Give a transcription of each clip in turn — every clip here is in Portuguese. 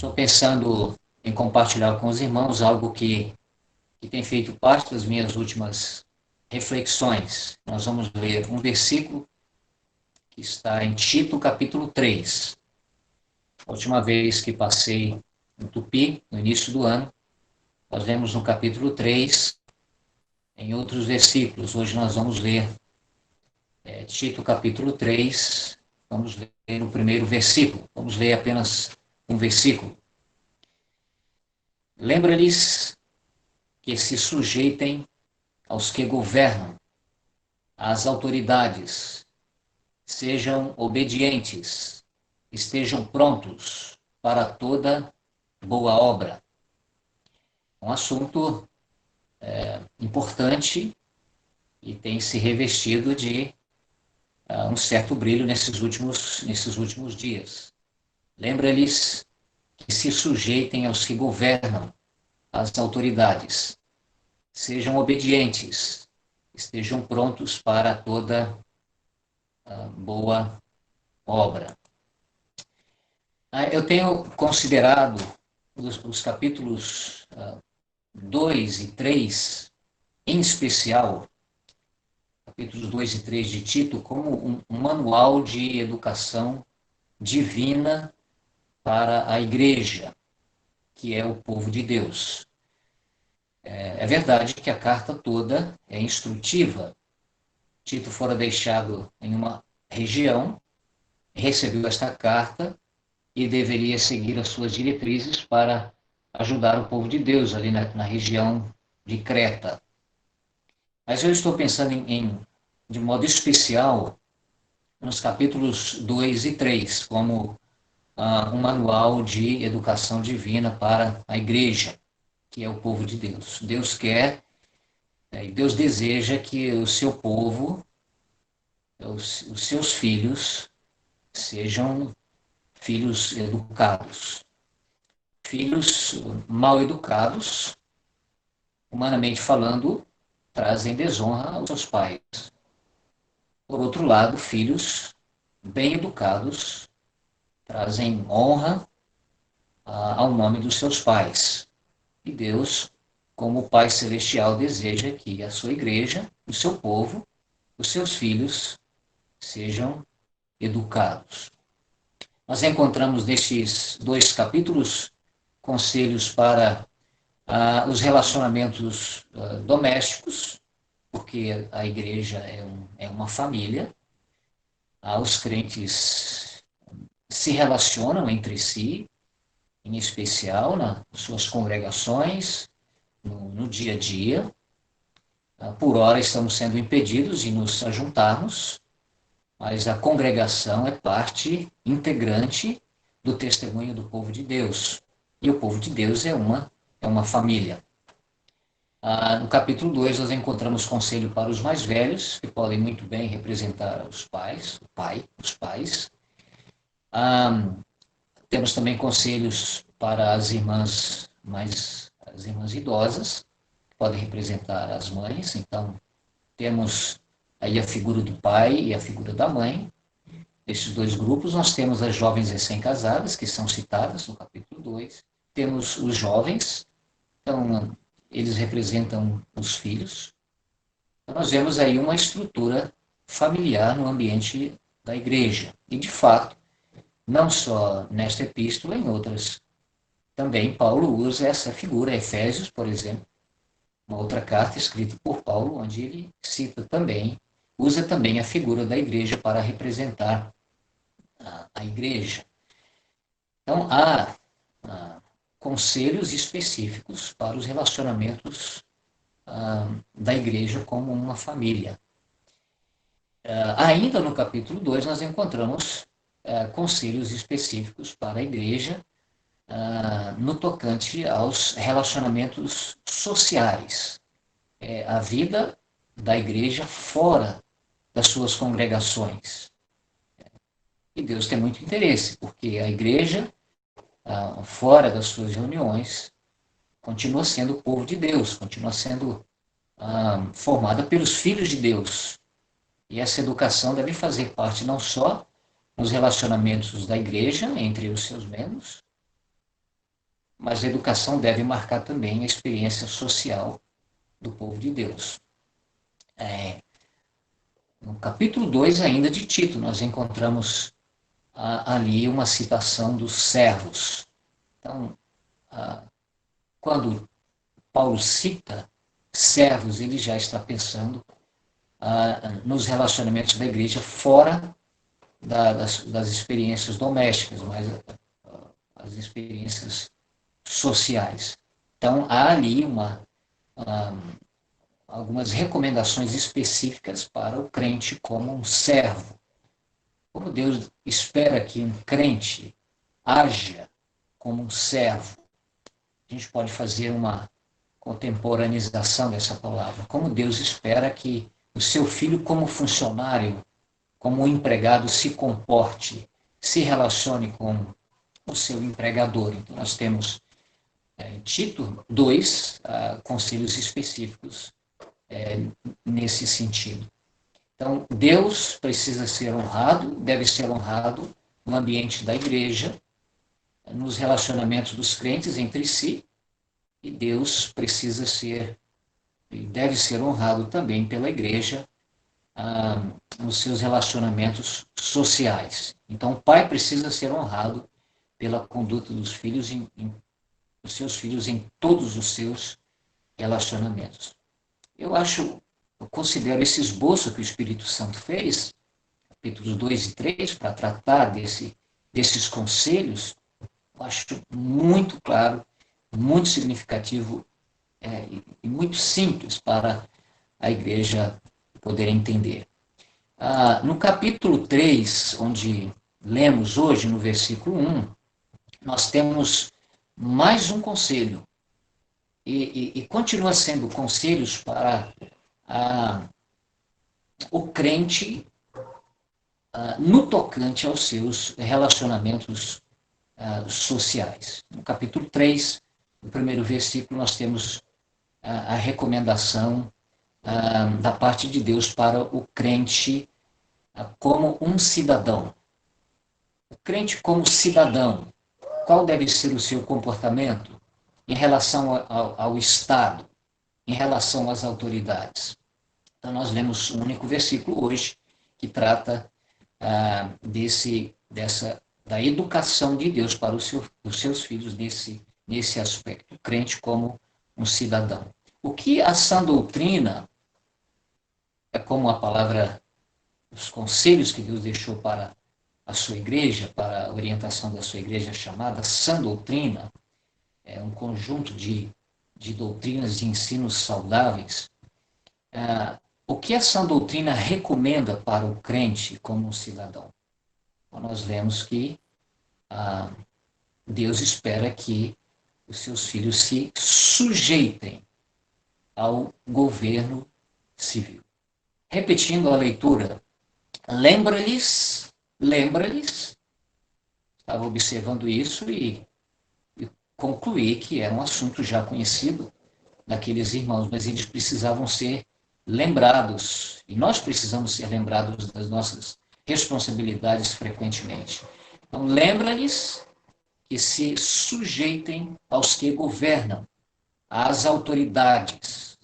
Estou pensando em compartilhar com os irmãos algo que tem feito parte das minhas últimas reflexões. Nós vamos ler um versículo que está em Tito, capítulo 3. A última vez que passei no Tupi, no início do ano, nós vemos no capítulo 3, em outros versículos. Hoje nós vamos ler Tito, capítulo 3, vamos ler o primeiro versículo. Vamos ler apenas um versículo. Lembra-lhes que se sujeitem aos que governam, às autoridades, sejam obedientes, estejam prontos para toda boa obra. Um assunto importante e tem se revestido de um certo brilho nesses últimos dias. Lembra-lhes que se sujeitem aos que governam, às autoridades, sejam obedientes, estejam prontos para toda boa obra. Eu tenho considerado os capítulos 2 e 3, em especial, capítulos 2 e 3 de Tito, como um manual de educação divina para a igreja, que é o povo de Deus. É verdade que a carta toda é instrutiva. Tito fora deixado em uma região, recebeu esta carta e deveria seguir as suas diretrizes para ajudar o povo de Deus ali na região de Creta. Mas eu estou pensando de modo especial nos capítulos 2 e 3, como um manual de educação divina para a igreja, que é o povo de Deus. Deus quer e Deus deseja que o seu povo, os seus filhos, sejam filhos educados. Filhos mal educados, humanamente falando, trazem desonra aos seus pais. Por outro lado, filhos bem educados trazem honra ao nome dos seus pais. E Deus, como Pai Celestial, deseja que a sua igreja, o seu povo, os seus filhos, sejam educados. Nós encontramos nestes 2 capítulos conselhos para os relacionamentos domésticos, porque a igreja é uma família. Os crentes se relacionam entre si, em especial nas suas congregações, no dia a dia. Por hora estamos sendo impedidos de nos ajuntarmos, mas a congregação é parte integrante do testemunho do povo de Deus. E o povo de Deus é uma família. No capítulo 2, nós encontramos conselho para os mais velhos, que podem muito bem representar os pais, os pais. Temos também conselhos para as irmãs idosas, que podem representar as mães. Então, temos aí a figura do pai e a figura da mãe. Esses 2 grupos, nós temos as jovens recém-casadas, que são citadas no capítulo 2. Temos os jovens, então, eles representam os filhos. Então, nós vemos aí uma estrutura familiar no ambiente da igreja. E, de fato, não só nesta epístola, em outras também, Paulo usa essa figura. Efésios, por exemplo, uma outra carta escrita por Paulo, onde ele usa também a figura da igreja para representar a igreja. Então, há conselhos específicos para os relacionamentos da igreja como uma família. Ainda no capítulo 2, nós encontramos conselhos específicos para a igreja no tocante aos relacionamentos sociais. A vida da igreja fora das suas congregações. E Deus tem muito interesse, porque a igreja, fora das suas reuniões, continua sendo o povo de Deus, continua sendo formada pelos filhos de Deus. E essa educação deve fazer parte não só nos relacionamentos da igreja entre os seus membros, mas a educação deve marcar também a experiência social do povo de Deus. No capítulo 2 ainda de Tito, nós encontramos ali uma citação dos servos. Então, quando Paulo cita servos, ele já está pensando nos relacionamentos da igreja fora das experiências domésticas, mas as experiências sociais. Então, há ali algumas recomendações específicas para o crente como um servo. Como Deus espera que um crente haja como um servo. A gente pode fazer uma contemporaneização dessa palavra. Como Deus espera que o seu filho, como funcionário, como um empregado, se comporte, se relacione com o seu empregador. Então, nós temos em Tito 2 conselhos específicos nesse sentido. Então, Deus precisa ser honrado, deve ser honrado no ambiente da igreja, nos relacionamentos dos crentes entre si, e Deus precisa ser e deve ser honrado também pela igreja nos seus relacionamentos sociais. Então, o pai precisa ser honrado pela conduta dos filhos, dos seus filhos em todos os seus relacionamentos. Eu considero esse esboço que o Espírito Santo fez, capítulos 2 e 3, para tratar desses conselhos, eu acho muito claro, muito significativo e muito simples para a igreja poder entender. No capítulo 3, onde lemos hoje, no versículo 1, nós temos mais um conselho, e continua sendo conselhos para o crente no tocante aos seus relacionamentos sociais. No capítulo 3, no primeiro versículo, nós temos a recomendação da parte de Deus para o crente como um cidadão. O crente como cidadão, qual deve ser o seu comportamento em relação ao Estado, em relação às autoridades? Então, nós lemos um único versículo hoje que trata da educação de Deus para os seus filhos nesse aspecto, o crente como um cidadão. O que a sã doutrina, como a palavra, os conselhos que Deus deixou para a sua igreja, para a orientação da sua igreja chamada sã doutrina, é um conjunto de doutrinas de ensinos saudáveis. O que a sã doutrina recomenda para o crente como um cidadão? Então, nós vemos que Deus espera que os seus filhos se sujeitem ao governo civil. Repetindo a leitura, lembra-lhes, estava observando isso e concluí que era um assunto já conhecido daqueles irmãos, mas eles precisavam ser lembrados, e nós precisamos ser lembrados das nossas responsabilidades frequentemente. Então, lembra-lhes que se sujeitem aos que governam, às autoridades,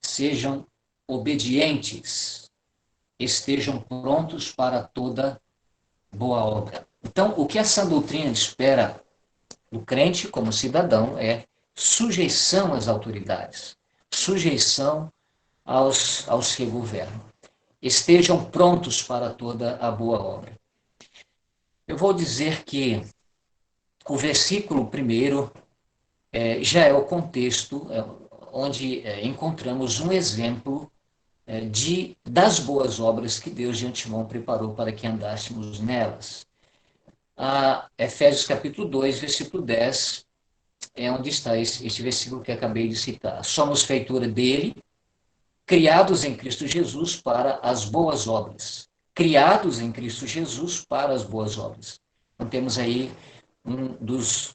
sejam obedientes, estejam prontos para toda boa obra. Então, o que essa doutrina espera do crente como cidadão é sujeição às autoridades, sujeição aos que governam. Estejam prontos para toda a boa obra. Eu vou dizer que o versículo primeiro já é o contexto onde encontramos um exemplo das boas obras que Deus de antemão preparou para que andássemos nelas. Efésios capítulo 2, versículo 10, é onde está este versículo que acabei de citar. Somos feitura dele, criados em Cristo Jesus para as boas obras. Criados em Cristo Jesus para as boas obras. Então temos aí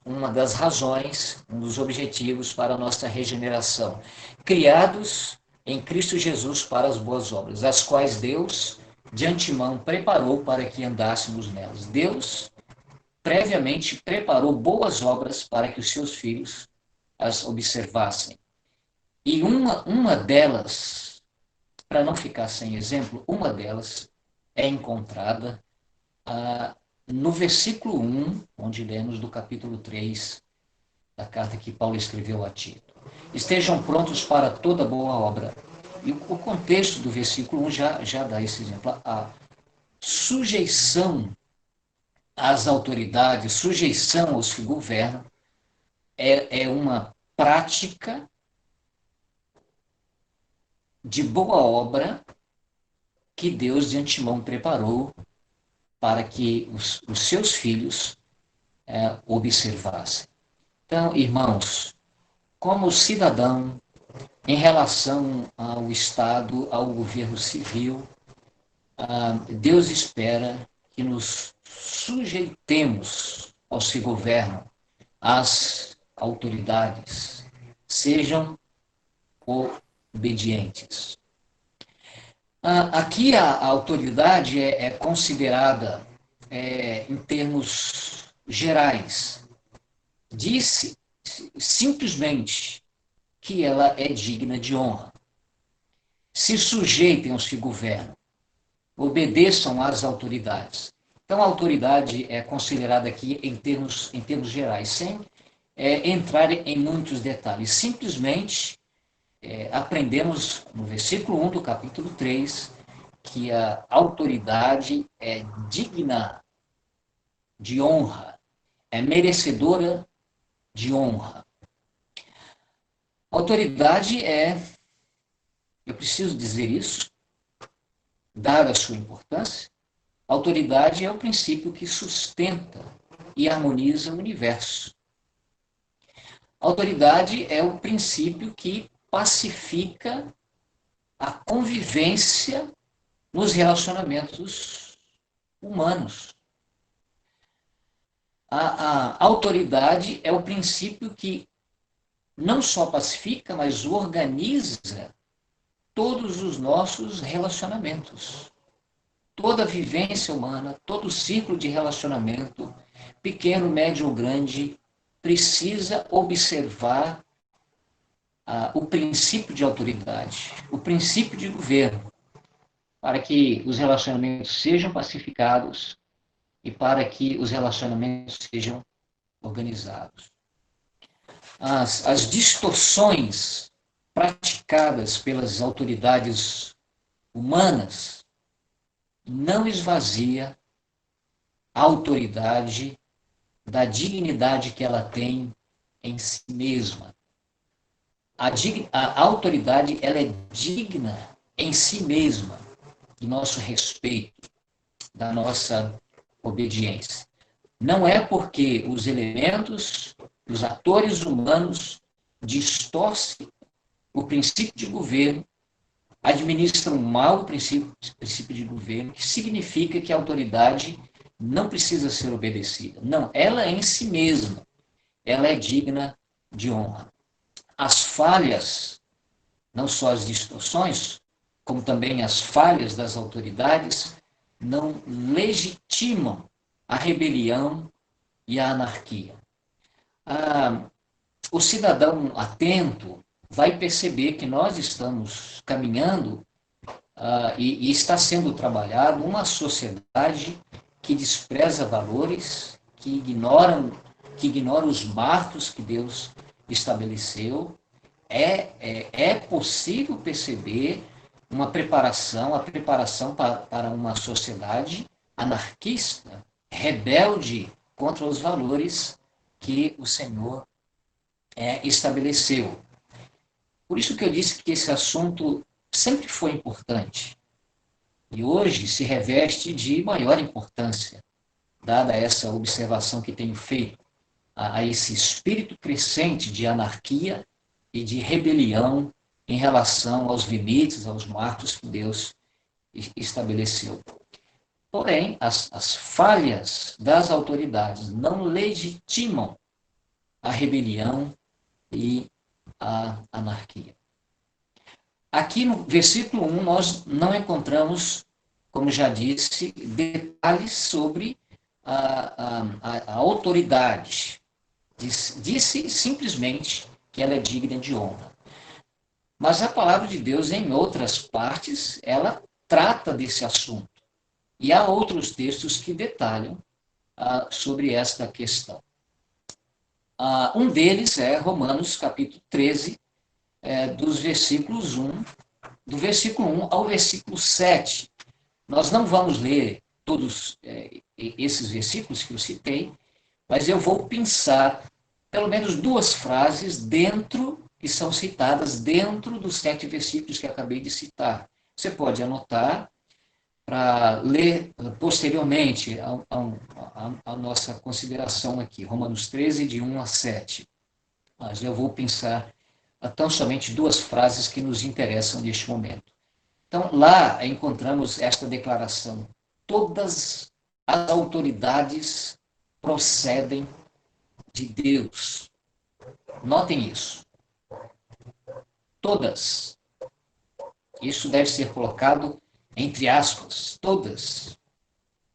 uma das razões, um dos objetivos para a nossa regeneração. Criados em Cristo Jesus para as boas obras, as quais Deus de antemão preparou para que andássemos nelas. Deus previamente preparou boas obras para que os seus filhos as observassem. E uma delas, para não ficar sem exemplo, uma delas é encontrada no versículo 1, onde lemos do capítulo 3 da carta que Paulo escreveu a Tito. Estejam prontos para toda boa obra. E o contexto do versículo 1 já dá esse exemplo. A sujeição às autoridades, sujeição aos que governam, é uma prática de boa obra que Deus de antemão preparou para que os seus filhos observassem. Então, irmãos, como cidadão, em relação ao Estado, ao governo civil, Deus espera que nos sujeitemos aos que governam, às autoridades, sejam obedientes. Aqui a autoridade é considerada, em termos gerais, disse simplesmente que ela é digna de honra. Se sujeitem aos que governam, obedeçam às autoridades. Então, a autoridade é considerada aqui em termos gerais, sem entrar em muitos detalhes. Simplesmente aprendemos no versículo 1 do capítulo 3 que a autoridade é digna de honra, é merecedora de honra. Autoridade eu preciso dizer isso, dada a sua importância, autoridade é o princípio que sustenta e harmoniza o universo. Autoridade é o princípio que pacifica a convivência nos relacionamentos humanos. A autoridade é o princípio que não só pacifica, mas organiza todos os nossos relacionamentos. Toda a vivência humana, todo o ciclo de relacionamento, pequeno, médio ou grande, precisa observar o princípio de autoridade, o princípio de governo, para que os relacionamentos sejam pacificados e para que os relacionamentos sejam organizados. As distorções praticadas pelas autoridades humanas não esvazia a autoridade da dignidade que ela tem em si mesma. A autoridade ela é digna em si mesma do nosso respeito, da nossa obediência. Não é porque os elementos, os atores humanos distorcem o princípio de governo, administram mal o princípio de governo, que significa que a autoridade não precisa ser obedecida. Não, ela em si mesma, ela é digna de honra. As falhas, não só as distorções, como também as falhas das autoridades, não legitimam a rebelião e a anarquia. O cidadão atento vai perceber que nós estamos caminhando e está sendo trabalhado uma sociedade que despreza valores, que ignora os marcos que Deus estabeleceu. É possível perceber a preparação para uma sociedade anarquista, rebelde contra os valores que o Senhor estabeleceu. Por isso que eu disse que esse assunto sempre foi importante e hoje se reveste de maior importância, dada essa observação que tenho feito a esse espírito crescente de anarquia e de rebelião em relação aos limites, aos marcos que Deus estabeleceu. Porém, as falhas das autoridades não legitimam a rebelião e a anarquia. Aqui no versículo 1, nós não encontramos, como já disse, detalhes sobre a autoridade. Disse simplesmente que ela é digna de honra. Mas a palavra de Deus, em outras partes, ela trata desse assunto. E há outros textos que detalham sobre esta questão. Um deles é Romanos capítulo 13, dos versículos 1, do versículo 1 ao versículo 7. Nós não vamos ler todos esses versículos que eu citei, mas eu vou pensar pelo menos duas frases que são citadas dentro dos 7 versículos que acabei de citar. Você pode anotar para ler posteriormente a nossa consideração aqui, Romanos 13, de 1 a 7. Mas eu vou pensar tão somente duas frases que nos interessam neste momento. Então, lá encontramos esta declaração: todas as autoridades procedem de Deus. Notem isso. Todas. Isso deve ser colocado entre aspas. Todas.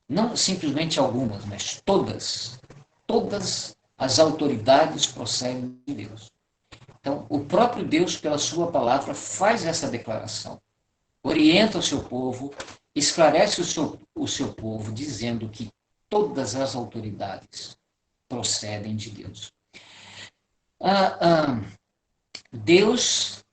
Não simplesmente algumas, mas todas. Todas as autoridades procedem de Deus. Então, o próprio Deus, pela sua palavra, faz essa declaração. Orienta o seu povo, esclarece o seu povo, dizendo que todas as autoridades procedem de Deus. Deus,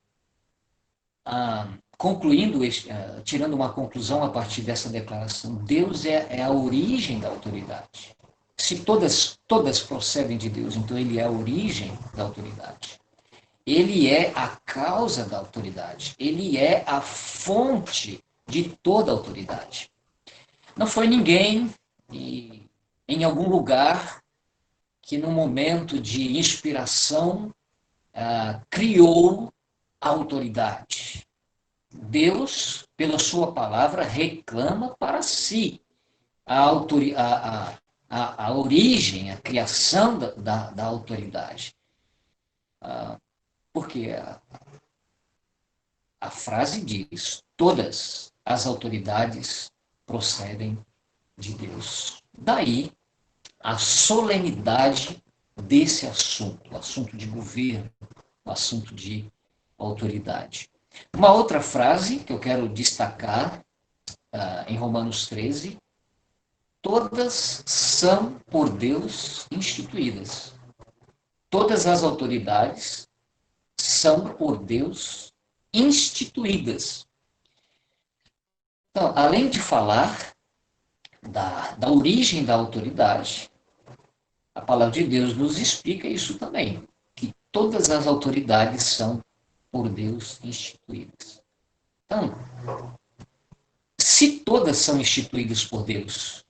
tirando uma conclusão a partir dessa declaração, Deus é a origem da autoridade. Se todas procedem de Deus, então ele é a origem da autoridade. Ele é a causa da autoridade. Ele é a fonte de toda a autoridade. Não foi ninguém em algum lugar que, no momento de inspiração, criou a autoridade. Deus, pela sua palavra, reclama para si a origem, a criação da autoridade. Porque a frase diz: todas as autoridades procedem de Deus. Daí a solenidade desse assunto, o assunto de governo, o assunto de autoridade. Uma outra frase que eu quero destacar em Romanos 13: todas são por Deus instituídas. Todas as autoridades são por Deus instituídas. Então, além de falar da origem da autoridade, a palavra de Deus nos explica isso também, que todas as autoridades são por Deus instituídas. Então, se todas são instituídas por Deus,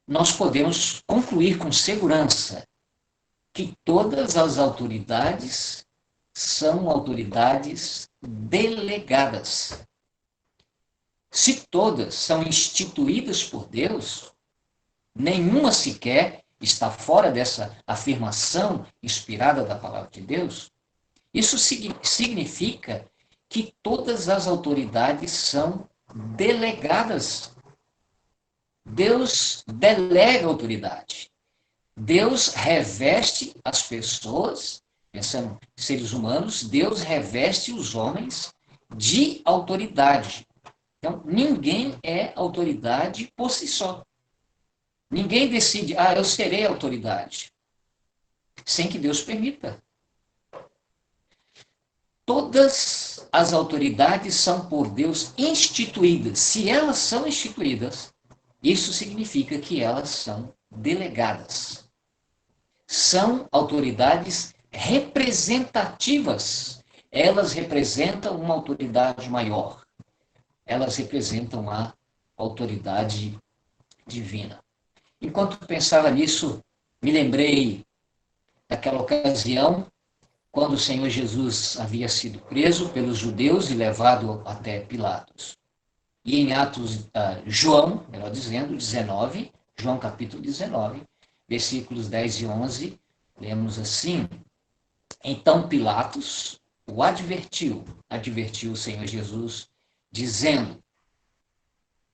nós podemos concluir com segurança que todas as autoridades são autoridades delegadas. Se todas são instituídas por Deus, nenhuma sequer está fora dessa afirmação inspirada da palavra de Deus. Isso significa que todas as autoridades são delegadas. Deus delega autoridade. Deus reveste as pessoas, pensando em seres humanos, Deus reveste os homens de autoridade. Então, ninguém é autoridade por si só. Ninguém decide, eu serei autoridade, sem que Deus permita. Todas as autoridades são por Deus instituídas. Se elas são instituídas, isso significa que elas são delegadas. São autoridades representativas. Elas representam uma autoridade maior. Elas representam a autoridade divina. Enquanto pensava nisso, me lembrei daquela ocasião quando o Senhor Jesus havia sido preso pelos judeus e levado até Pilatos. E em Atos, João, melhor dizendo, 19, João capítulo 19, versículos 10 e 11, lemos assim: então Pilatos o advertiu o Senhor Jesus, dizendo: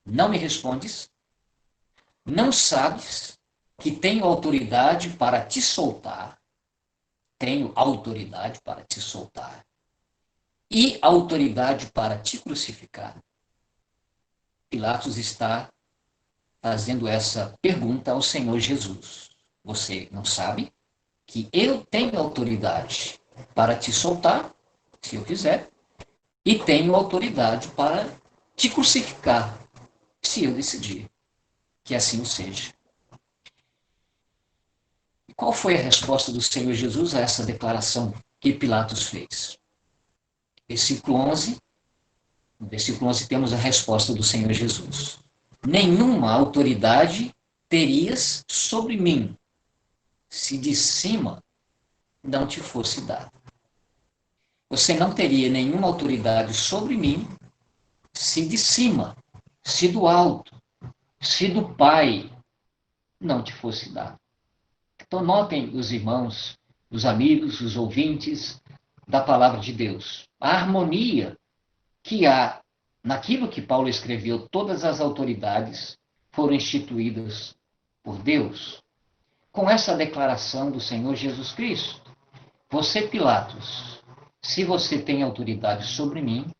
não me respondes? Não sabes que tenho autoridade para te soltar, tenho autoridade para te soltar e autoridade para te crucificar? Pilatos está fazendo essa pergunta ao Senhor Jesus. Você não sabe que eu tenho autoridade para te soltar, se eu quiser, e tenho autoridade para te crucificar, se eu decidir que assim o seja? E qual foi a resposta do Senhor Jesus a essa declaração que Pilatos fez? Versículo 11, no versículo 11 temos a resposta do Senhor Jesus. Nenhuma autoridade terias sobre mim, se de cima não te fosse dada. Você não teria nenhuma autoridade sobre mim, se de cima, se do alto, se do Pai não te fosse dado. Então, notem os irmãos, os amigos, os ouvintes da palavra de Deus. A harmonia que há naquilo que Paulo escreveu, todas as autoridades foram instituídas por Deus. Com essa declaração do Senhor Jesus Cristo, você, Pilatos, se você tem autoridade sobre mim,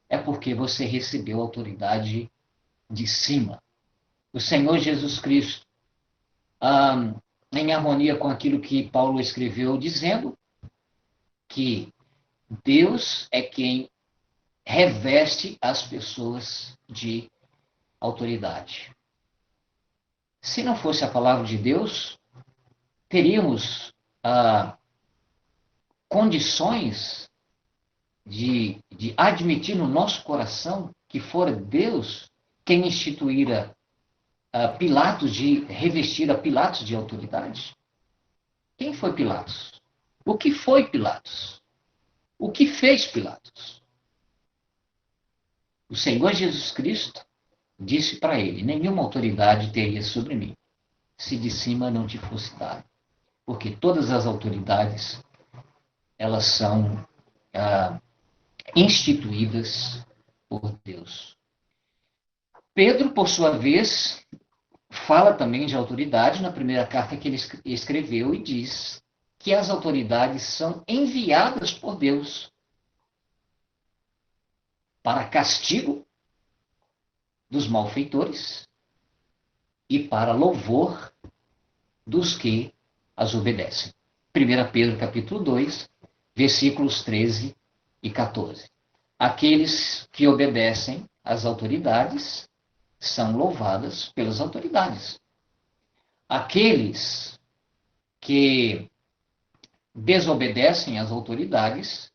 é porque você recebeu autoridade de cima. O Senhor Jesus Cristo, em harmonia com aquilo que Paulo escreveu, dizendo que Deus é quem reveste as pessoas de autoridade. Se não fosse a palavra de Deus, teríamos condições de admitir no nosso coração que fora Deus quem instituíra Pilatos, de revestir a Pilatos de autoridade? Quem foi Pilatos? O que foi Pilatos? O que fez Pilatos? O Senhor Jesus Cristo disse para ele: nenhuma autoridade teria sobre mim, se de cima não te fosse dado. Porque todas as autoridades, elas são instituídas por Deus. Pedro, por sua vez, fala também de autoridade na primeira carta que ele escreveu e diz que as autoridades são enviadas por Deus para castigo dos malfeitores e para louvor dos que as obedecem. 1 Pedro capítulo 2, versículos 13 e 14. Aqueles que obedecem às autoridades são louvadas pelas autoridades. Aqueles que desobedecem às autoridades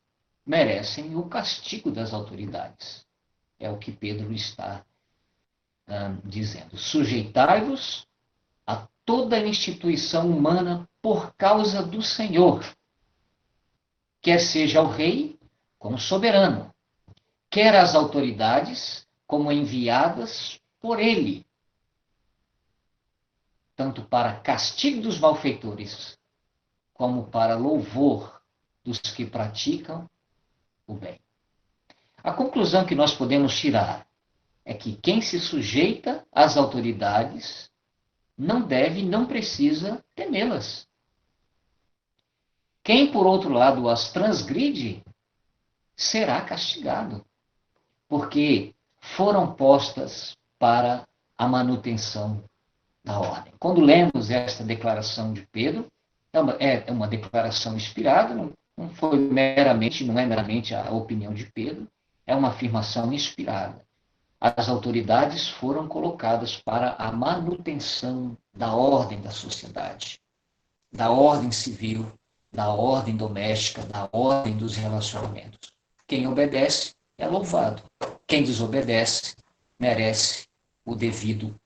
merecem o castigo das autoridades. É o que Pedro está dizendo. Sujeitai-vos a toda instituição humana por causa do Senhor, quer seja o rei como soberano, quer as autoridades como enviadas por ele, tanto para castigo dos malfeitores, como para louvor dos que praticam o bem. A conclusão que nós podemos tirar é que quem se sujeita às autoridades não deve, não precisa temê-las. Quem, por outro lado, as transgride, será castigado, porque foram postas para a manutenção da ordem. Quando lemos esta declaração de Pedro, é uma declaração inspirada, não é meramente a opinião de Pedro, é uma afirmação inspirada. As autoridades foram colocadas para a manutenção da ordem da sociedade, da ordem civil, da ordem doméstica, da ordem dos relacionamentos. Quem obedece é louvado. Quem desobedece merece o devido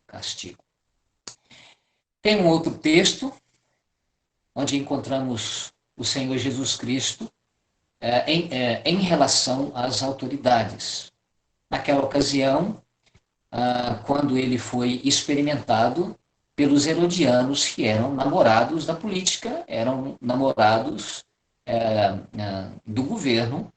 castigo. Tem um outro texto onde encontramos o Senhor Jesus Cristo em relação às autoridades. Naquela ocasião, quando ele foi experimentado pelos herodianos, que eram namorados da política, eram namorados do governo,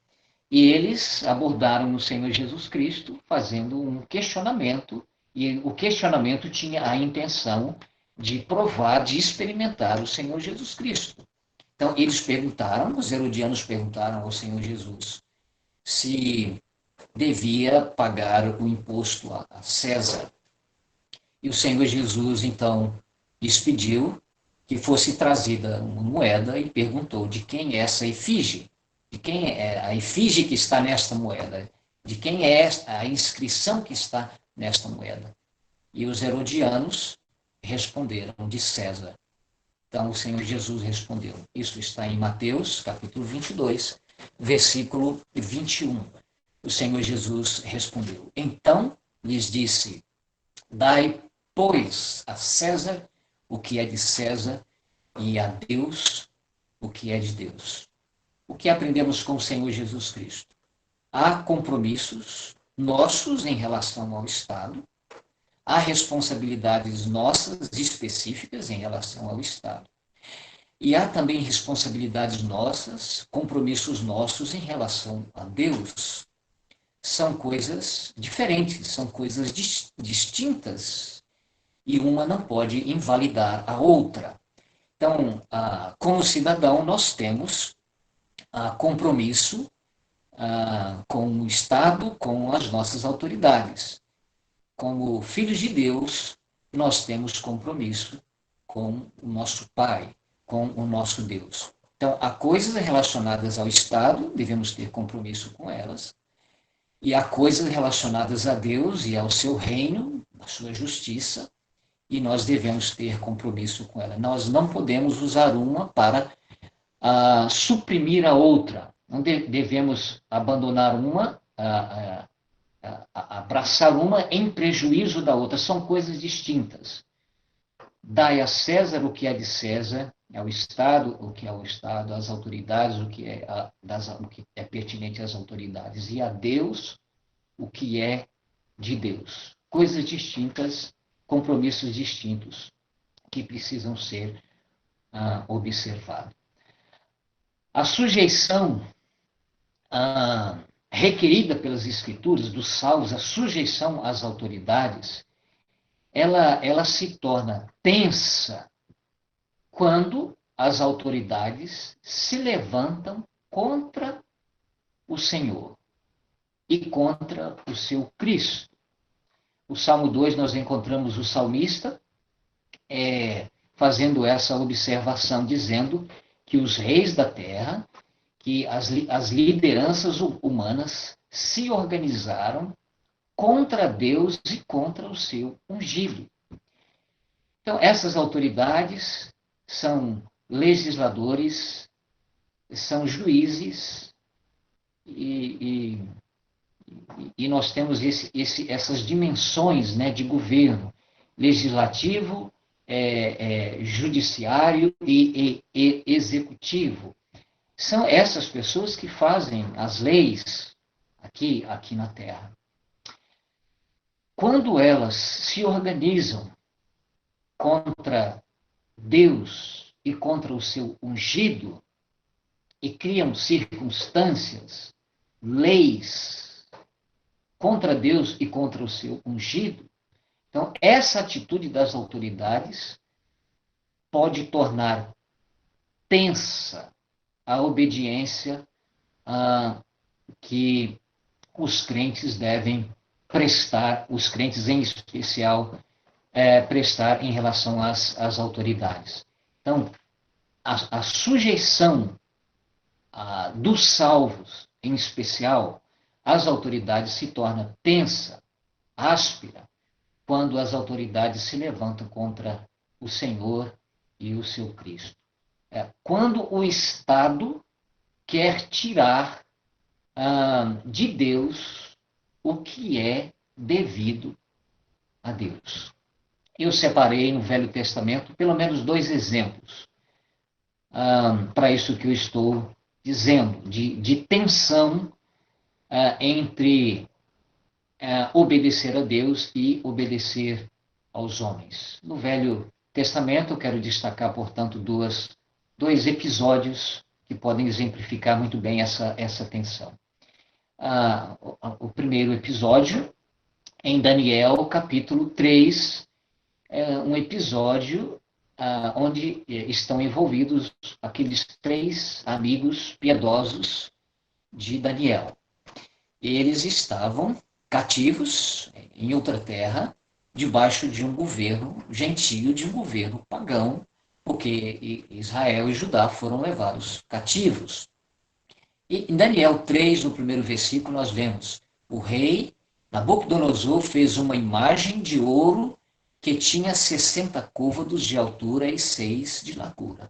e eles abordaram o Senhor Jesus Cristo fazendo um questionamento E o questionamento tinha a intenção de provar, de experimentar o Senhor Jesus Cristo. Então, eles perguntaram, os herodianos perguntaram ao Senhor Jesus se devia pagar o imposto a César. E o Senhor Jesus, então, lhes pediu que fosse trazida uma moeda e perguntou de quem é essa efígie, de quem é a efígie que está nesta moeda, de quem é a inscrição que está nesta moeda. E os herodianos responderam, de César. Então o Senhor Jesus respondeu. Isso está em Mateus, capítulo 22, versículo 21. O Senhor Jesus respondeu. Então lhes disse, dai, pois, a César o que é de César e a Deus o que é de Deus. O que aprendemos com o Senhor Jesus Cristo? Há compromissos nossos em relação ao Estado, há responsabilidades nossas específicas em relação ao Estado. E há também responsabilidades nossas, compromissos nossos em relação a Deus. São coisas diferentes, são coisas distintas, e uma não pode invalidar a outra. Então, como cidadão, nós temos compromisso com o Estado, com as nossas autoridades. Como filhos de Deus, nós temos compromisso com o nosso Pai, com o nosso Deus. Então, há coisas relacionadas ao Estado, devemos ter compromisso com elas, e há coisas relacionadas a Deus e ao seu reino, a sua justiça, e nós devemos ter compromisso com ela. Nós não podemos usar uma para suprimir a outra. Não devemos abandonar uma, abraçar uma em prejuízo da outra. São coisas distintas. Dai a César o que é de César, ao Estado o que é ao Estado, às autoridades o que é pertinente às autoridades, e a Deus o que é de Deus. Coisas distintas, compromissos distintos que precisam ser observados. A sujeição requerida pelas Escrituras, dos salvos, a sujeição às autoridades, ela se torna tensa quando as autoridades se levantam contra o Senhor e contra o seu Cristo. O Salmo 2, nós encontramos o salmista fazendo essa observação, dizendo que os reis da terra, que as lideranças humanas se organizaram contra Deus e contra o seu ungido. Então, essas autoridades são legisladores, são juízes, e nós temos essas dimensões, né, de governo legislativo, judiciário e executivo. São essas pessoas que fazem as leis aqui na Terra. Quando elas se organizam contra Deus e contra o seu ungido e criam circunstâncias, leis contra Deus e contra o seu ungido, então essa atitude das autoridades pode tornar tensa a obediência que os crentes devem prestar, os crentes em especial, prestar em relação às autoridades. Então, a sujeição dos salvos, em especial, às autoridades se torna tensa, áspera, quando as autoridades se levantam contra o Senhor e o seu Cristo. Quando o Estado quer tirar de Deus o que é devido a Deus. Eu separei no Velho Testamento pelo menos 2 exemplos para isso que eu estou dizendo, de tensão entre obedecer a Deus e obedecer aos homens. No Velho Testamento, eu quero destacar, portanto, 2 episódios que podem exemplificar muito bem essa tensão. O primeiro episódio em Daniel, capítulo 3, um episódio onde estão envolvidos aqueles três amigos piedosos de Daniel. Eles estavam cativos em outra terra, debaixo de um governo gentio, de um governo pagão, porque Israel e Judá foram levados cativos. E em Daniel 3, no primeiro versículo, nós vemos: o rei Nabucodonosor fez uma imagem de ouro que tinha 60 côvados de altura e 6 de largura.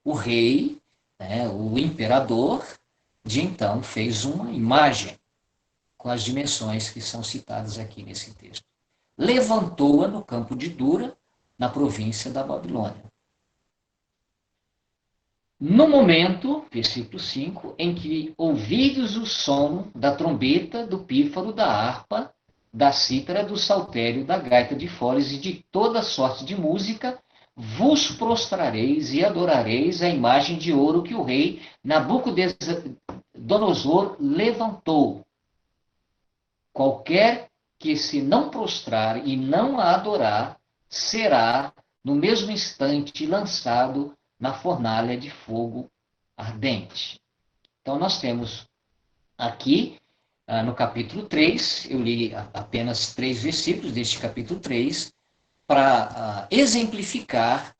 O rei, né, o imperador, de então fez uma imagem com as dimensões que são citadas aqui nesse texto. Levantou-a no campo de Dura, na província da Babilônia. No momento, versículo 5, em que ouvides o som da trombeta, do pífaro, da harpa, da cítara, do saltério, da gaita de foles e de toda sorte de música, vos prostrareis e adorareis a imagem de ouro que o rei Nabucodonosor levantou. Qualquer que se não prostrar e não a adorar, será, no mesmo instante, lançado na fornalha de fogo ardente. Então, nós temos aqui, no capítulo 3, eu li apenas 3 versículos deste capítulo 3, para exemplificar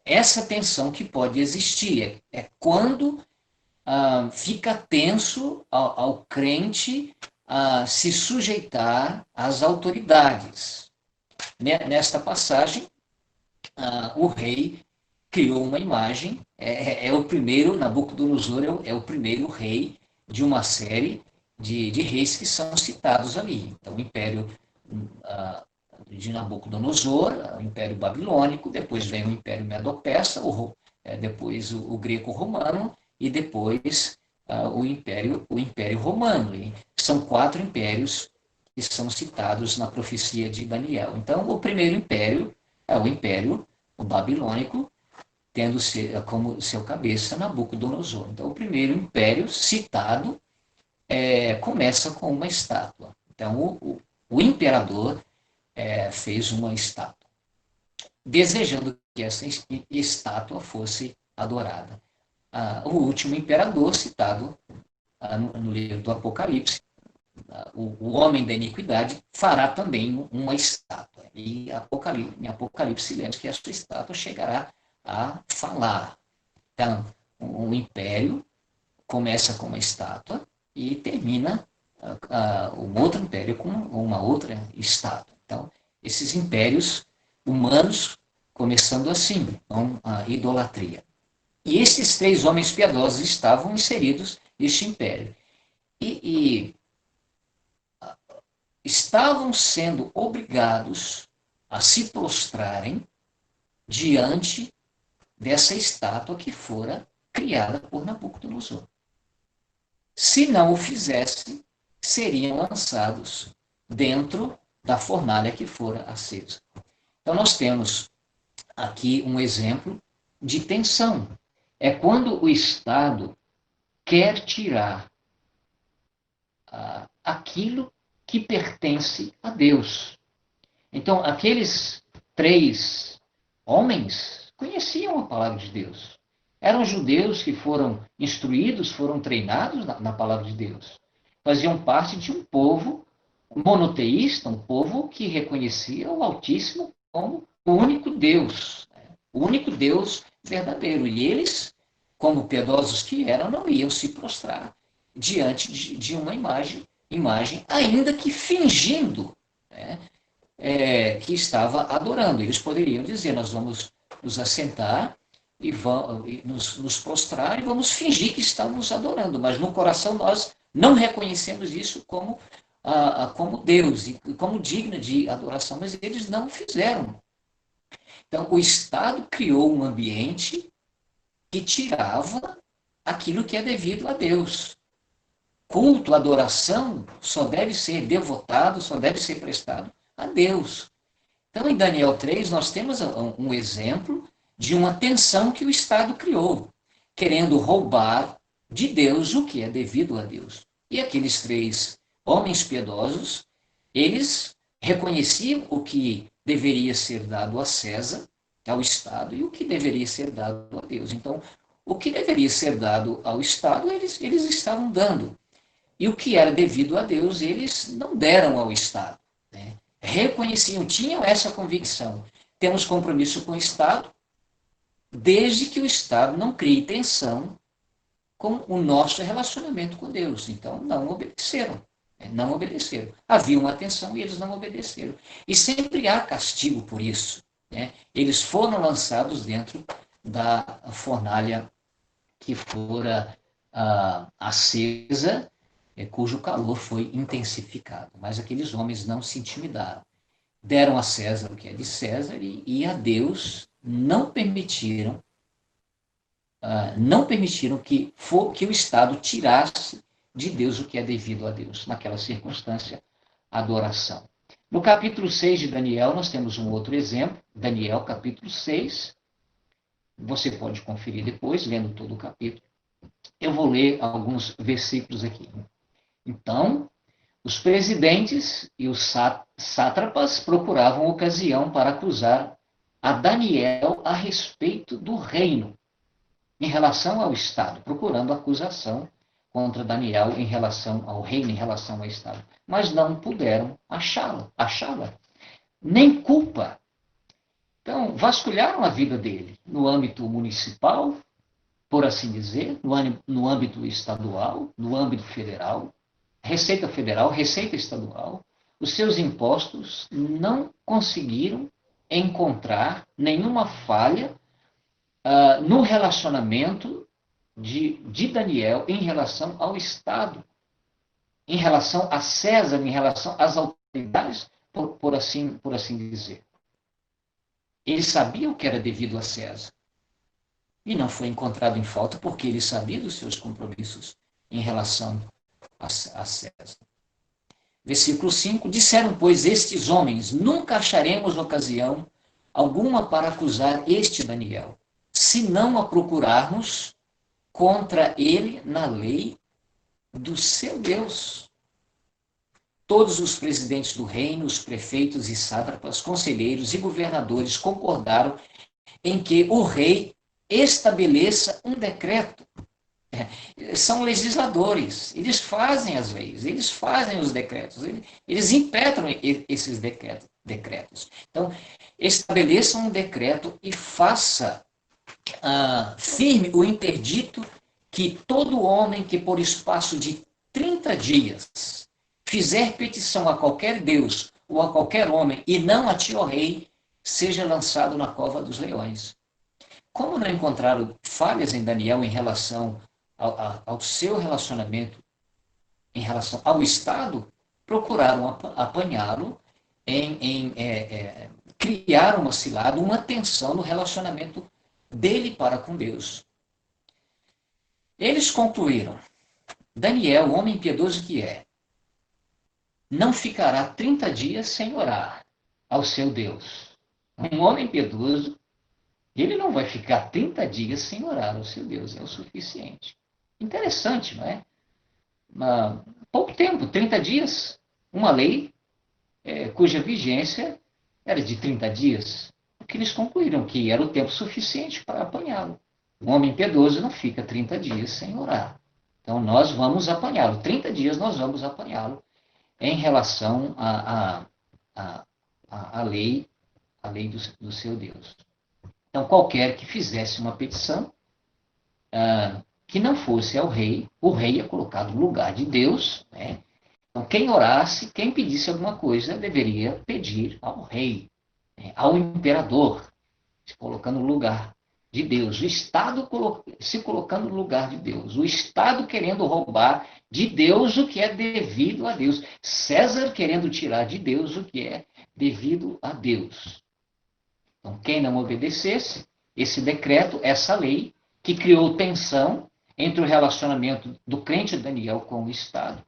essa tensão que pode existir. É quando fica tenso ao crente se sujeitar às autoridades. Nesta passagem, o rei criou uma imagem, o primeiro, Nabucodonosor é o primeiro rei de uma série de reis que são citados ali. Então, o império de Nabucodonosor, o império babilônico, depois vem o império medo-persa, depois o greco-romano e depois o império romano. E são 4 impérios que são citados na profecia de Daniel. Então, o primeiro império é o império babilônico, tendo como seu cabeça Nabucodonosor. Então, o primeiro império citado começa com uma estátua. Então, o imperador fez uma estátua, desejando que essa estátua fosse adorada. O último imperador citado no livro do Apocalipse, o homem da iniquidade, fará também uma estátua. E em Apocalipse, lemos que essa estátua chegará a falar. Então, um império começa com uma estátua e termina um outro império com uma outra estátua. Então, esses impérios humanos começando assim, com a idolatria. E esses 3 homens piedosos estavam inseridos neste império. E estavam sendo obrigados a se prostrarem diante dessa estátua que fora criada por Nabucodonosor. Se não o fizesse, seriam lançados dentro da fornalha que fora acesa. Então, nós temos aqui um exemplo de tensão. É quando o Estado quer tirar aquilo que pertence a Deus. Então, aqueles 3 homens conheciam a palavra de Deus. Eram judeus que foram instruídos, foram treinados na palavra de Deus. Faziam parte de um povo monoteísta, um povo que reconhecia o Altíssimo como o único Deus, o único Deus verdadeiro. E eles, como piedosos que eram, não iam se prostrar diante de uma imagem, ainda que fingindo, né, que estava adorando. Eles poderiam dizer: nós vamos nos assentar e nos prostrar e vamos fingir que estamos adorando, mas no coração nós não reconhecemos isso como Deus e como digna de adoração, mas eles não fizeram. Então, o Estado criou um ambiente que tirava aquilo que é devido a Deus. Culto, adoração, só deve ser devotado, só deve ser prestado a Deus. Então, em Daniel 3, nós temos um exemplo de uma tensão que o Estado criou, querendo roubar de Deus o que é devido a Deus. E aqueles 3 homens piedosos, eles reconheciam o que deveria ser dado a César, ao Estado, e o que deveria ser dado a Deus. Então, o que deveria ser dado ao Estado, eles estavam dando. E o que era devido a Deus, eles não deram ao Estado. Né? Reconheciam, tinham essa convicção. Temos compromisso com o Estado, desde que o Estado não crie tensão com o nosso relacionamento com Deus. Então, não obedeceram. Não obedeceram. Havia uma tensão e eles não obedeceram. E sempre há castigo por isso. Né? Eles foram lançados dentro da fornalha que fora acesa, cujo calor foi intensificado. Mas aqueles homens não se intimidaram. Deram a César o que é de César e a Deus não permitiram que o Estado tirasse de Deus o que é devido a Deus. Naquela circunstância, adoração. No capítulo 6 de Daniel, nós temos um outro exemplo. Daniel, capítulo 6. Você pode conferir depois, lendo todo o capítulo. Eu vou ler alguns versículos aqui. Então, os presidentes e os sátrapas procuravam ocasião para acusar a Daniel a respeito do reino, em relação ao Estado, procurando acusação contra Daniel em relação ao reino, em relação ao Estado. Mas não puderam achá-la, nem culpa. Então, vasculharam a vida dele no âmbito municipal, por assim dizer, no âmbito estadual, no âmbito federal, Receita Estadual. Os seus impostos não conseguiram encontrar nenhuma falha no relacionamento de Daniel em relação ao Estado, em relação a César, em relação às autoridades, por assim dizer. Ele sabia o que era devido a César. E não foi encontrado em falta porque ele sabia dos seus compromissos em relação a César. Versículo 5. Disseram, pois, estes homens, nunca acharemos ocasião alguma para acusar este Daniel, se não a procurarmos contra ele na lei do seu Deus. Todos os presidentes do reino, os prefeitos e sátrapas, conselheiros e governadores concordaram em que o rei estabeleça um decreto. São legisladores, eles fazem as leis, eles fazem os decretos, eles impetram esses decretos. Então, estabeleçam um decreto e faça firme o interdito que todo homem que por espaço de 30 dias fizer petição a qualquer Deus ou a qualquer homem e não a ti, ó rei, seja lançado na cova dos leões. Como não encontraram falhas em Daniel em relação ao seu relacionamento, em relação ao Estado, procuraram apanhá-lo em criar uma cilada, uma tensão no relacionamento dele para com Deus. Eles concluíram, Daniel, homem piedoso que é, não ficará 30 dias sem orar ao seu Deus. Um homem piedoso, ele não vai ficar 30 dias sem orar ao seu Deus, é o suficiente. Interessante, não é? Pouco tempo, 30 dias, uma lei cuja vigência era de 30 dias, porque eles concluíram que era o tempo suficiente para apanhá-lo. Um homem piedoso não fica 30 dias sem orar. Então, nós vamos apanhá-lo. 30 dias nós vamos apanhá-lo em relação à lei do seu Deus. Então, qualquer que fizesse uma petição que não fosse ao rei, o rei é colocado no lugar de Deus, né? Então, quem orasse, quem pedisse alguma coisa, deveria pedir ao rei, né? Ao imperador, se colocando no lugar de Deus. O Estado se colocando no lugar de Deus. O Estado querendo roubar de Deus o que é devido a Deus. César querendo tirar de Deus o que é devido a Deus. Então, quem não obedecesse esse decreto, essa lei, que criou tensão entre o relacionamento do crente Daniel com o Estado,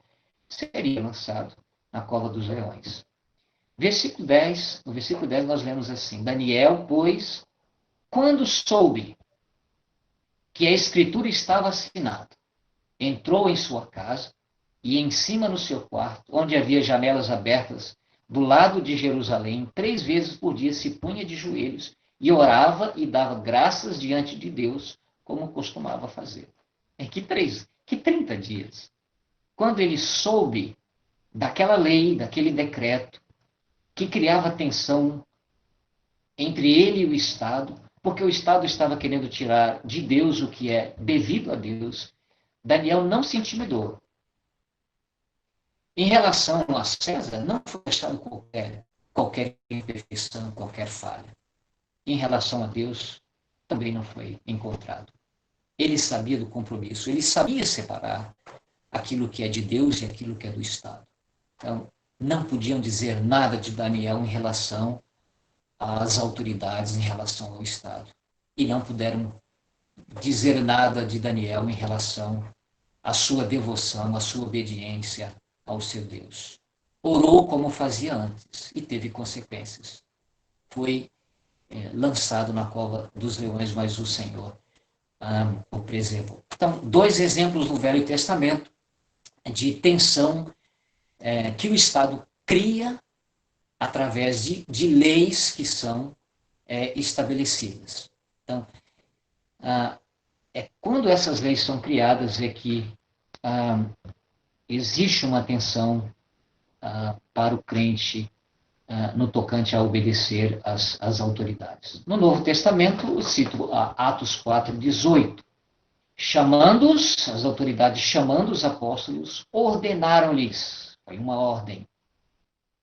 seria lançado na cova dos leões. Versículo 10, no versículo 10 nós lemos assim, Daniel, pois, quando soube que a escritura estava assinada, entrou em sua casa, e em cima no seu quarto, onde havia janelas abertas, do lado de Jerusalém, 3 vezes por dia se punha de joelhos e orava e dava graças diante de Deus, como costumava fazer. Que 30 dias. Quando ele soube daquela lei, daquele decreto, que criava tensão entre ele e o Estado, porque o Estado estava querendo tirar de Deus o que é devido a Deus, Daniel não se intimidou. Em relação a César, não foi achado qualquer imperfeição, qualquer falha. Em relação a Deus, também não foi encontrado. Ele sabia do compromisso, ele sabia separar aquilo que é de Deus e aquilo que é do Estado. Então, não podiam dizer nada de Daniel em relação às autoridades, em relação ao Estado. E não puderam dizer nada de Daniel em relação à sua devoção, à sua obediência ao seu Deus. Orou como fazia antes e teve consequências. Foi lançado na cova dos leões, mas o Senhor o preservou. Então, 2 exemplos no Velho Testamento de tensão que o Estado cria através de leis que são estabelecidas. Então, quando essas leis são criadas é que existe uma tensão para o crente no tocante a obedecer às autoridades. No Novo Testamento, eu cito Atos 4:18. Chamando-os, as autoridades chamando os apóstolos, ordenaram-lhes, foi uma ordem,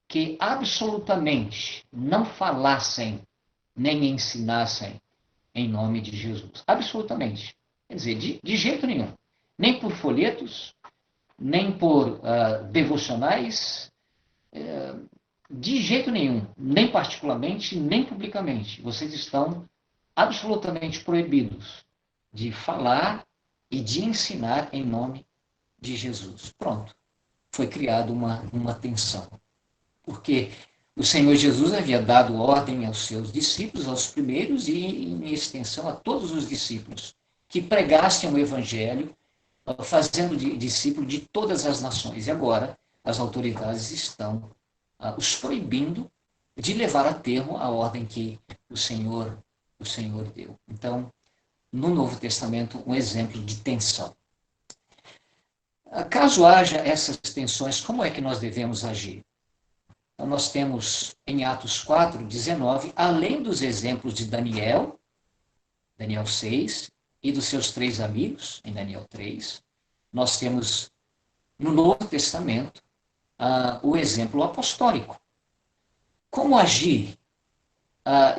que absolutamente não falassem nem ensinassem em nome de Jesus. Absolutamente. Quer dizer, de jeito nenhum. Nem por folhetos, nem por devocionais, de jeito nenhum. Nem particularmente, nem publicamente. Vocês estão absolutamente proibidos de falar e de ensinar em nome de Jesus. Pronto. Foi criada uma tensão. Porque o Senhor Jesus havia dado ordem aos seus discípulos, aos primeiros, e em extensão a todos os discípulos, que pregassem o Evangelho, fazendo discípulo de todas as nações. E agora as autoridades estão os proibindo de levar a termo a ordem que o Senhor deu. Então, no Novo Testamento, um exemplo de tensão. Caso haja essas tensões, como é que nós devemos agir? Então, nós temos em Atos 4:19, além dos exemplos de Daniel 6, e dos seus 3 amigos, em Daniel 3, nós temos no Novo Testamento o exemplo apostólico. Como agir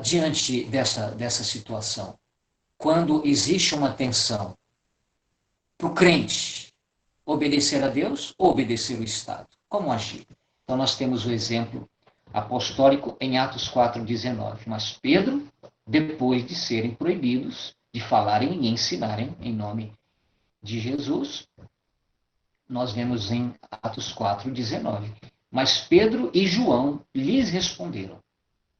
diante dessa situação? Quando existe uma tensão para o crente obedecer a Deus ou obedecer o Estado? Como agir? Então, nós temos o exemplo apostólico em Atos 4:19. Mas Pedro, depois de serem proibidos de falarem e ensinarem em nome de Jesus, nós vemos em Atos 4:19. Mas Pedro e João lhes responderam: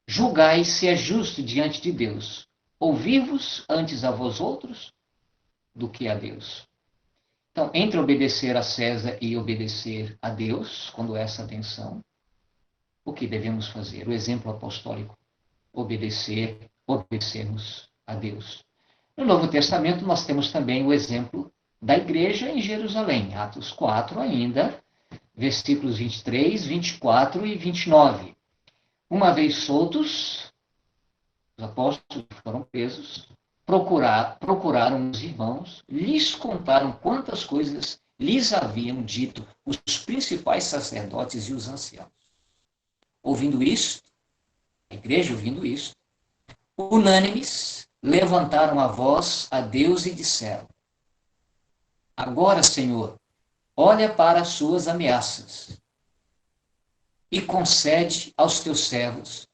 julgai se é justo diante de Deus ouvir-vos antes a vós outros do que a Deus. Então, entre obedecer a César e obedecer a Deus, quando essa tensão, o que devemos fazer? O exemplo apostólico, obedecermos a Deus. No Novo Testamento, nós temos também o exemplo da igreja em Jerusalém, Atos 4 ainda, versículos 23, 24 e 29. Uma vez soltos, os apóstolos foram presos, procuraram os irmãos, lhes contaram quantas coisas lhes haviam dito os principais sacerdotes e os anciãos. Ouvindo isto, a igreja ouvindo isto, unânimes, levantaram a voz a Deus e disseram: agora, Senhor, olha para as suas ameaças e concede aos teus servos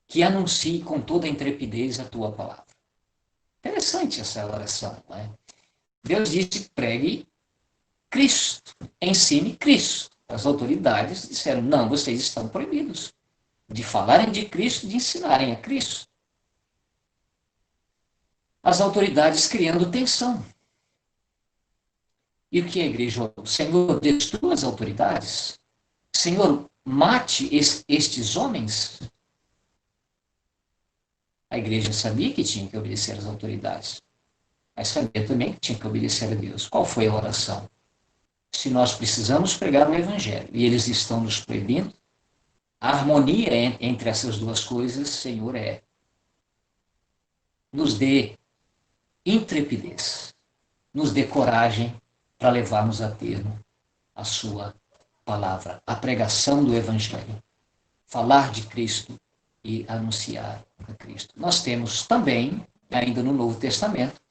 que anuncie com toda a intrepidez a tua palavra. Interessante essa oração, não é? Deus disse: pregue Cristo, ensine Cristo. As autoridades disseram: não, vocês estão proibidos de falarem de Cristo, de ensinarem a Cristo. As autoridades criando tensão. E o que a igreja orou? Senhor, destrua as autoridades. Senhor, mate estes homens. A igreja sabia que tinha que obedecer às autoridades, mas sabia também que tinha que obedecer a Deus. Qual foi a oração? Se nós precisamos pregar o evangelho e eles estão nos proibindo, a harmonia entre essas duas coisas, Senhor, nos dê intrepidez, nos dê coragem para levarmos a termo a sua palavra, a pregação do evangelho, falar de Cristo e anunciar a Cristo. Nós temos também, ainda no Novo Testamento,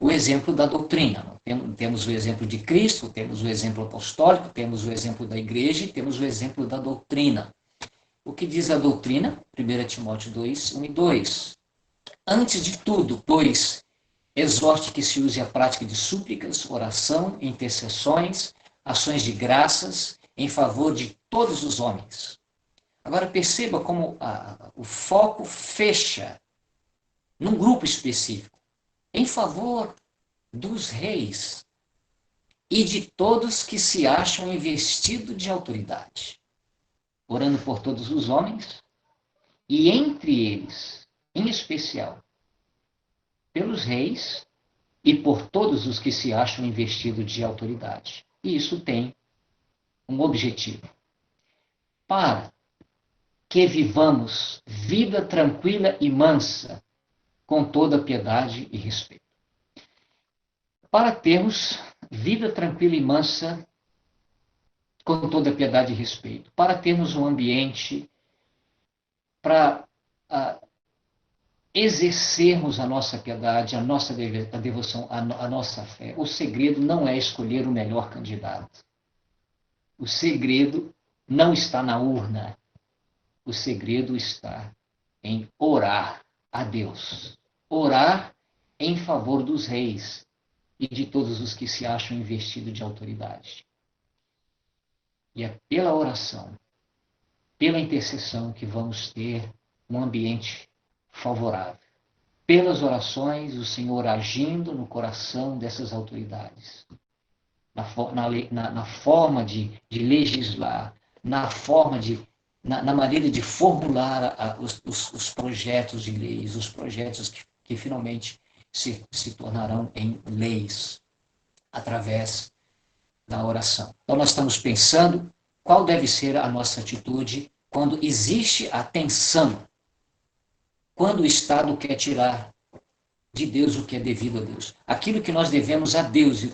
o exemplo da doutrina. Temos o exemplo de Cristo, temos o exemplo apostólico, temos o exemplo da igreja e temos o exemplo da doutrina. O que diz a doutrina? 1 Timóteo 2, 1 e 2. Antes de tudo, pois, exorte que se use a prática de súplicas, oração, intercessões, ações de graças em favor de todos os homens. Agora perceba como o foco fecha num grupo específico, em favor dos reis e de todos que se acham investidos de autoridade, orando por todos os homens e entre eles, em especial, pelos reis e por todos os que se acham investidos de autoridade. E isso tem um objetivo: para que vivamos vida tranquila e mansa, com toda piedade e respeito. Para termos vida tranquila e mansa, com toda piedade e respeito. Para termos um ambiente para exercermos a nossa piedade, a nossa devoção, a nossa fé. O segredo não é escolher o melhor candidato. O segredo não está na urna. O segredo está em orar a Deus. Orar em favor dos reis e de todos os que se acham investidos de autoridade. E é pela oração, pela intercessão, que vamos ter um ambiente favorável. Pelas orações, o Senhor agindo no coração dessas autoridades, na forma de legislar, na maneira de formular os projetos de leis, os projetos que finalmente se tornarão em leis através da oração. Então, nós estamos pensando qual deve ser a nossa atitude quando existe a tensão, quando o Estado quer tirar de Deus o que é devido a Deus. Aquilo que nós devemos a Deus e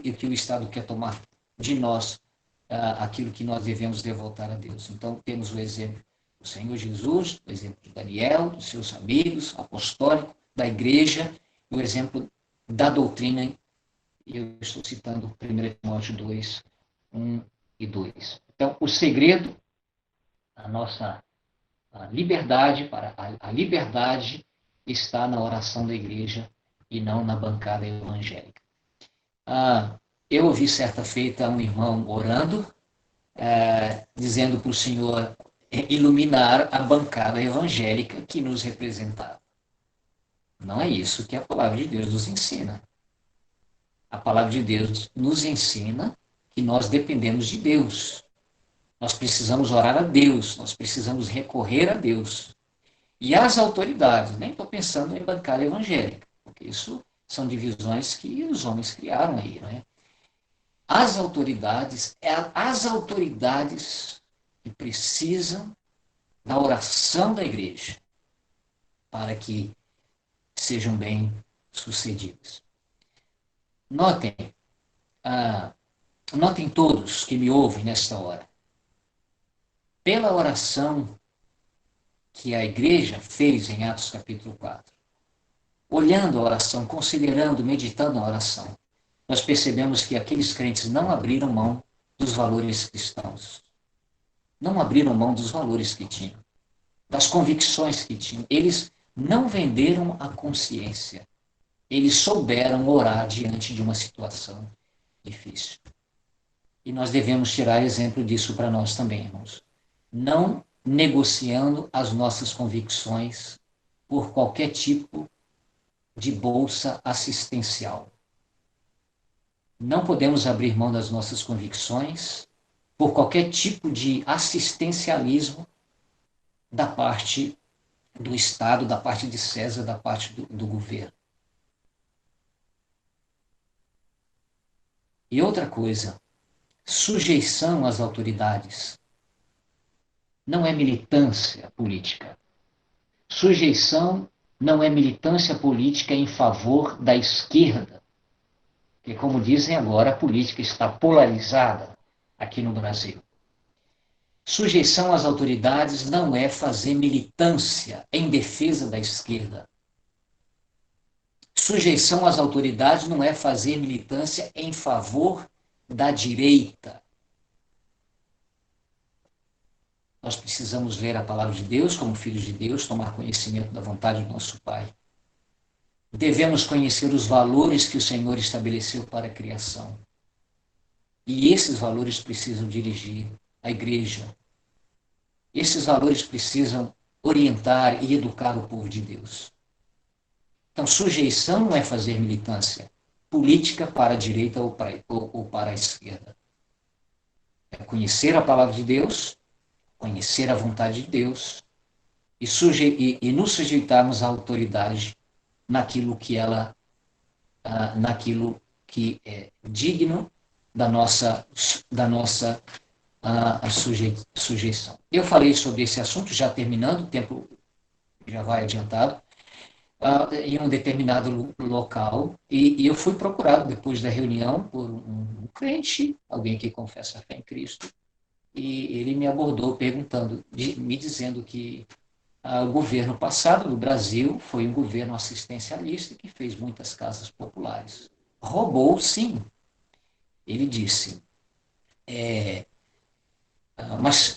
o que o Estado quer tomar de nós, aquilo que nós devemos devoltar a Deus. Então, temos o exemplo do Senhor Jesus, o exemplo de Daniel, dos seus amigos, apostólico, da igreja, o exemplo da doutrina. E eu estou citando 1 Timóteo 2, 1 e 2. Então, o segredo, a nossa liberdade, a liberdade está na oração da igreja e não na bancada evangélica. Eu ouvi certa feita um irmão orando, dizendo para o Senhor iluminar a bancada evangélica que nos representava. Não é isso que a palavra de Deus nos ensina. A palavra de Deus nos ensina que nós dependemos de Deus. Nós precisamos orar a Deus, nós precisamos recorrer a Deus. E as autoridades, nem estou pensando em bancada evangélica, porque isso são divisões que os homens criaram aí, não é? As autoridades que precisam da oração da igreja para que sejam bem sucedidas. Notem todos que me ouvem nesta hora. Pela oração que a igreja fez em Atos capítulo 4, olhando a oração, considerando, meditando a oração, nós percebemos que aqueles crentes não abriram mão dos valores cristãos. Não abriram mão dos valores que tinham, das convicções que tinham. Eles não venderam a consciência. Eles souberam orar diante de uma situação difícil. E nós devemos tirar exemplo disso para nós também, irmãos. Não negociando as nossas convicções por qualquer tipo de bolsa assistencial. Não podemos abrir mão das nossas convicções por qualquer tipo de assistencialismo da parte do Estado, da parte de César, da parte do governo. E outra coisa, sujeição às autoridades não é militância política. Sujeição não é militância política em favor da esquerda, porque, como dizem agora, a política está polarizada aqui no Brasil. Sujeição às autoridades não é fazer militância em defesa da esquerda. Sujeição às autoridades não é fazer militância em favor da direita. Nós precisamos ler a palavra de Deus como filhos de Deus, tomar conhecimento da vontade do nosso Pai. Devemos conhecer os valores que o Senhor estabeleceu para a criação. E esses valores precisam dirigir a igreja. Esses valores precisam orientar e educar o povo de Deus. Então, sujeição não é fazer militância política para a direita ou para a esquerda. É conhecer a palavra de Deus, conhecer a vontade de Deus e nos sujeitarmos à autoridade naquilo que naquilo que é digno da nossa sujeição. Eu falei sobre esse assunto, já terminando, o tempo já vai adiantado, em um determinado local, e eu fui procurado depois da reunião por um crente, alguém que confessa a fé em Cristo, e ele me abordou perguntando, me dizendo que o governo passado do Brasil foi um governo assistencialista que fez muitas casas populares. Roubou, sim, ele disse,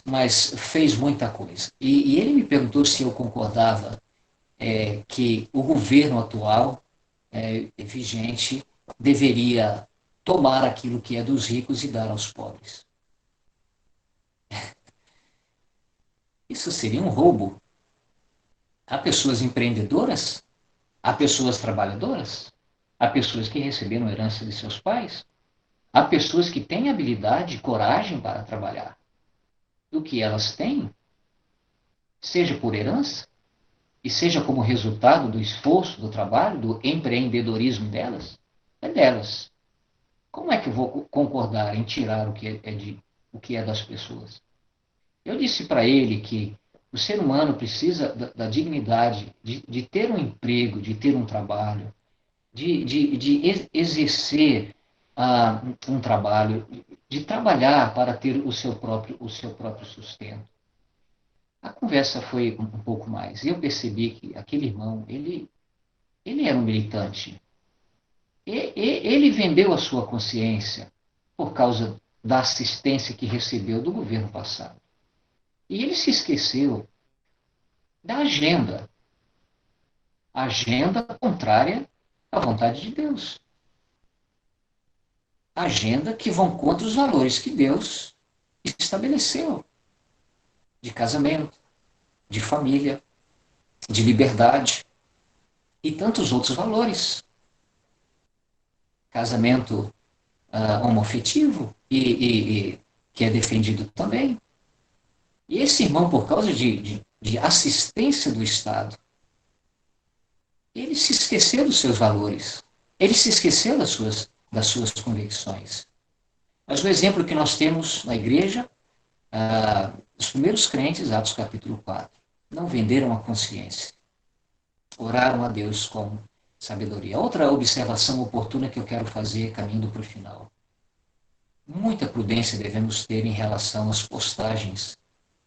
mas fez muita coisa. E ele me perguntou se eu concordava que o governo atual, vigente, deveria tomar aquilo que é dos ricos e dar aos pobres. Isso seria um roubo. Há pessoas empreendedoras, há pessoas trabalhadoras, há pessoas que receberam herança de seus pais, há pessoas que têm habilidade e coragem para trabalhar. O que elas têm, seja por herança, e seja como resultado do esforço, do trabalho, do empreendedorismo delas, é delas. Como é que eu vou concordar em tirar o que é das pessoas? Eu disse para ele que o ser humano precisa da dignidade de ter um emprego, de ter um trabalho, de exercer um trabalho, de trabalhar para ter o seu próprio sustento. A conversa foi um pouco mais. Eu percebi que aquele irmão, ele era um militante. Ele vendeu a sua consciência por causa da assistência que recebeu do governo passado. E ele se esqueceu da agenda contrária à vontade de Deus. Agenda que vão contra os valores que Deus estabeleceu de casamento, de família, de liberdade e tantos outros valores. Casamento homoafetivo e que é defendido também. E esse irmão, por causa de assistência do Estado, ele se esqueceu dos seus valores, ele se esqueceu das suas convicções. Mas o exemplo que nós temos na igreja, os primeiros crentes, Atos capítulo 4, não venderam a consciência, oraram a Deus com sabedoria. Outra observação oportuna que eu quero fazer, caminhando para o final. Muita prudência devemos ter em relação às postagens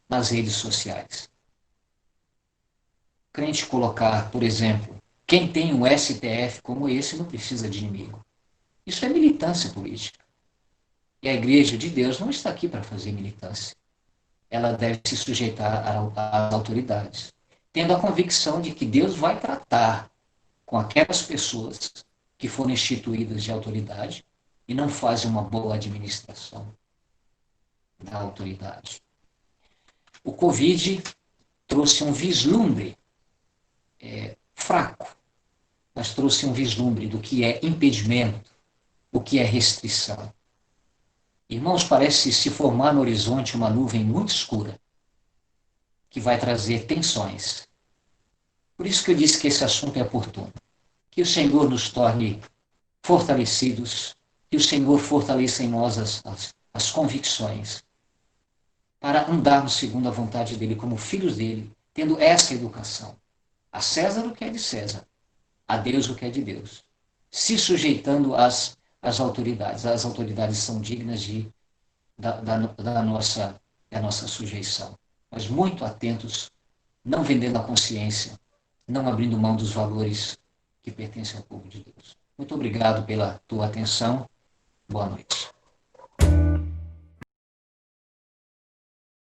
nas redes sociais. O crente colocar, por exemplo, quem tem um STF como esse não precisa de inimigo. Isso é militância política. E a igreja de Deus não está aqui para fazer militância. Ela deve se sujeitar às autoridades, tendo a convicção de que Deus vai tratar com aquelas pessoas que foram instituídas de autoridade e não fazem uma boa administração da autoridade. O Covid trouxe um vislumbre fraco, mas trouxe um vislumbre do que é impedimento o que é restrição. Irmãos, parece se formar no horizonte uma nuvem muito escura, que vai trazer tensões. Por isso que eu disse que esse assunto é oportuno. Que o Senhor nos torne fortalecidos, que o Senhor fortaleça em nós as convicções, para andarmos segundo a vontade dEle, como filhos dEle, tendo essa educação. A César o que é de César, a Deus o que é de Deus, se sujeitando às autoridades. As autoridades são dignas da nossa sujeição, mas muito atentos, não vendendo a consciência, não abrindo mão dos valores que pertencem ao povo de Deus. Muito obrigado pela tua atenção. Boa noite.